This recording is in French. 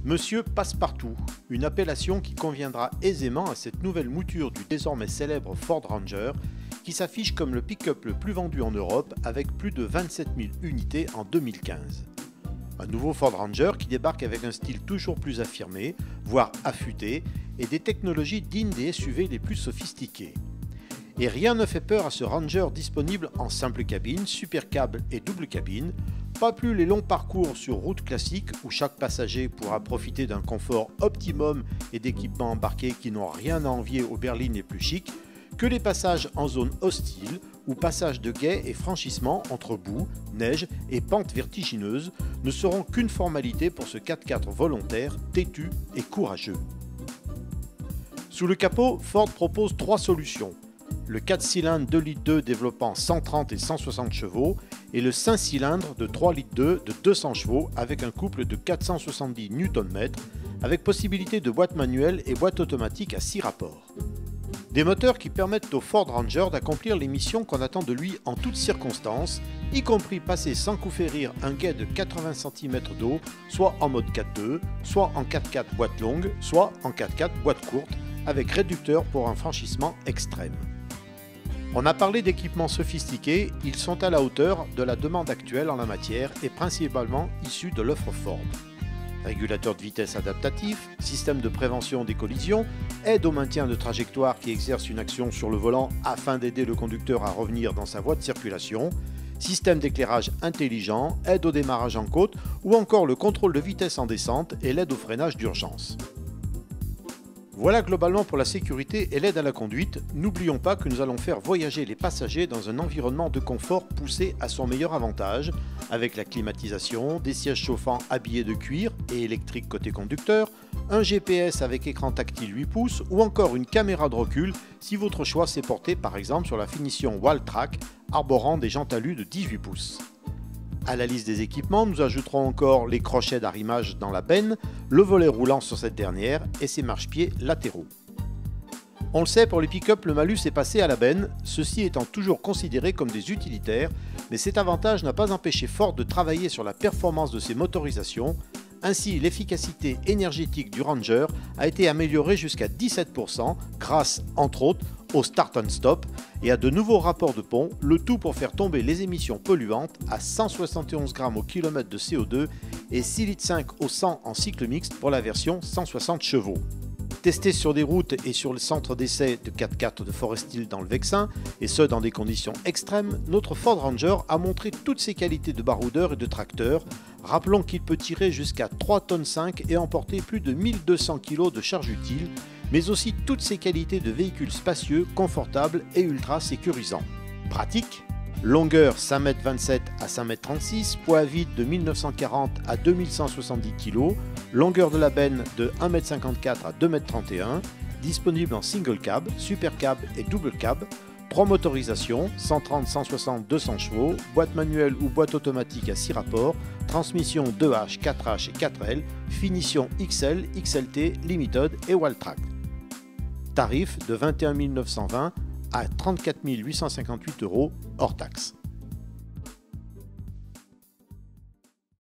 Monsieur Passepartout, une appellation qui conviendra aisément à cette nouvelle mouture du désormais célèbre Ford Ranger, qui s'affiche comme le pick-up le plus vendu en Europe avec plus de 27 000 unités en 2015. Un nouveau Ford Ranger qui débarque avec un style toujours plus affirmé, voire affûté, et des technologies dignes des SUV les plus sophistiquées. Et rien ne fait peur à ce Ranger disponible en simple cabine, super cab et double cabine, pas plus les longs parcours sur route classique où chaque passager pourra profiter d'un confort optimum et d'équipements embarqués qui n'ont rien à envier aux berlines les plus chics, que les passages en zone hostile ou passages de guet et franchissements entre boue, neige et pentes vertigineuses ne seront qu'une formalité pour ce 4x4 volontaire, têtu et courageux. Sous le capot, Ford propose 3 solutions. Le 4 cylindres 2,2 litres développant 130 et 160 chevaux et le 5 cylindres de 3,2 litres de 200 chevaux avec un couple de 470 Nm avec possibilité de boîte manuelle et boîte automatique à 6 rapports. Des moteurs qui permettent au Ford Ranger d'accomplir les missions qu'on attend de lui en toutes circonstances, y compris passer sans coup férir un guet de 80 cm d'eau, soit en mode 4.2, soit en 4x4 boîte longue, soit en 4x4 boîte courte, avec réducteur pour un franchissement extrême. On a parlé d'équipements sophistiqués, ils sont à la hauteur de la demande actuelle en la matière et principalement issus de l'offre Ford. Régulateur de vitesse adaptatif, système de prévention des collisions, aide au maintien de trajectoire qui exerce une action sur le volant afin d'aider le conducteur à revenir dans sa voie de circulation, système d'éclairage intelligent, aide au démarrage en côte ou encore le contrôle de vitesse en descente et l'aide au freinage d'urgence. Voilà globalement pour la sécurité et l'aide à la conduite. N'oublions pas que nous allons faire voyager les passagers dans un environnement de confort poussé à son meilleur avantage, avec la climatisation, des sièges chauffants habillés de cuir et électriques côté conducteur, un GPS avec écran tactile 8 pouces ou encore une caméra de recul si votre choix s'est porté par exemple sur la finition Walltrack arborant des jantes alu de 18 pouces. À la liste des équipements, nous ajouterons encore les crochets d'arrimage dans la benne, le volet roulant sur cette dernière et ses marchepieds latéraux. On le sait, pour les pick-up, le malus est passé à la benne, ceux-ci étant toujours considérés comme des utilitaires, mais cet avantage n'a pas empêché Ford de travailler sur la performance de ses motorisations. Ainsi, l'efficacité énergétique du Ranger a été améliorée jusqu'à 17% grâce, entre autres, au Start and Stop et à de nouveaux rapports de pont, le tout pour faire tomber les émissions polluantes à 171 g au kilomètre de CO2 et 6,5 litres au 100 en cycle mixte pour la version 160 chevaux. Testé sur des routes et sur le centre d'essai de 4x4 de Forest Hill dans le Vexin, et ce dans des conditions extrêmes, notre Ford Ranger a montré toutes ses qualités de baroudeur et de tracteur. Rappelons qu'il peut tirer jusqu'à 3,5 tonnes et emporter plus de 1200 kg de charge utile, mais aussi toutes ses qualités de véhicule spacieux, confortable et ultra sécurisant. Pratique. Longueur 5,27 m à 5,36 m, poids vide de 1940 à 2170 kg, longueur de la benne de 1,54 m à 2,31 m, disponible en single cab, super cab et double cab, 3 motorisations, 130, 160, 200 chevaux, boîte manuelle ou boîte automatique à 6 rapports, transmission 2H, 4H et 4L, finition XL, XLT, Limited et Walltrack. Tarif de 21 920 à 34 858 € hors taxe.